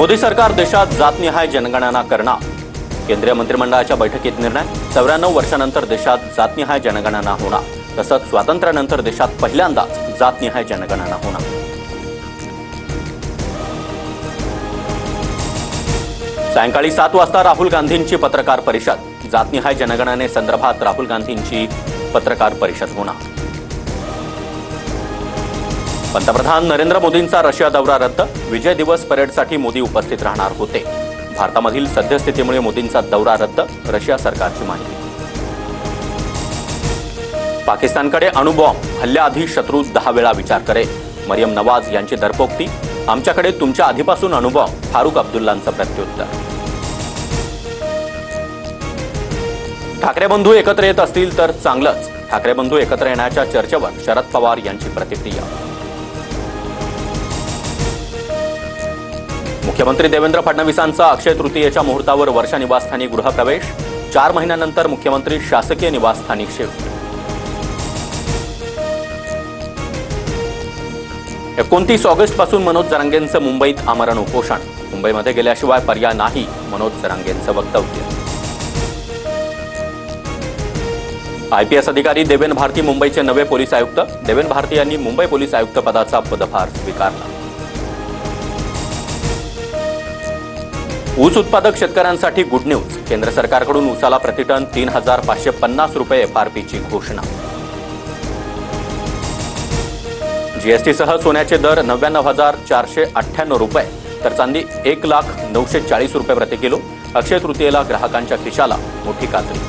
मोदी सरकार देशात जातनिहाय जनगणना करणार। केंद्रीय मंत्रिमंडळाच्या बैठकीत निर्णय। 94 वर्षांनंतर देशात जातनिहाय जनगणना होणार। तसंच स्वातंत्र्यानंतर देशात पहिल्यांदाच जातनिहाय जनगणना होणार। सायंकाळी 7 वाजता राहुल गांधींची पत्रकार परिषद। जातनिहाय जनगणनेसंदर्भात राहुल गांधींची पत्रकार परिषद होणार। पंतप्रधान नरेंद्र मोदींचा रशिया दौरा रद्द। विजय दिवस परेडसाठी मोदी उपस्थित राहणार होते। भारतामधील सद्यस्थितीमुळे मोदींचा दौरा रद्द। रशिया सरकारची माहिती। पाकिस्तानकडे अणुबॉम्ब हल्ल्याआधी शत्रू 10 वेळा विचार करेल। मरियम नवाज यांची दरपोक्ती। आमच्याकडे तुमच्या आधीपासून अणुबॉम्ब। फारुख अब्दुल्लांचं प्रत्युत्तर। ठाकरे बंधू एकत्र येत असतील तर चांगलंच। ठाकरे बंधू एकत्र येण्याच्या चर्चेवर शरद पवार यांची प्रतिक्रिया। मुख्यमंत्री देवेंद्र फडणवीसांचा अक्षय तृतीयेच्या मुहूर्तावर वर्षा निवासस्थानी गृहप्रवेश। 4 महिन्यानंतर मुख्यमंत्री शासकीय निवासस्थानी शिफ्ट। 29 ऑगस्टपासून मनोज जरांगेंचं मुंबईत आमरण उपोषण। मुंबईमध्ये गेल्याशिवाय पर्याय नाही, मनोज जरांगेंचं वक्तव्य। आयपीएस अधिकारी देवेन भारती मुंबईचे नवे पोलीस आयुक्त। देवेन भारती यांनी मुंबई पोलीस आयुक्त पदाचा पदभार स्वीकारला। ऊस उत्पादक शेतकऱ्यांसाठी गुड न्यूज। केंद्र सरकारकडून ऊसाला प्रतिटन 3,550 रुपये एफआरपीची घोषणा। जीएसटीसह सोन्याचे दर 99,498 रुपये तर चांदी 1,09,40 रुपये प्रति किलो। अक्षय तृतीयेला ग्राहकांच्या खिशाला मोठी कात्री।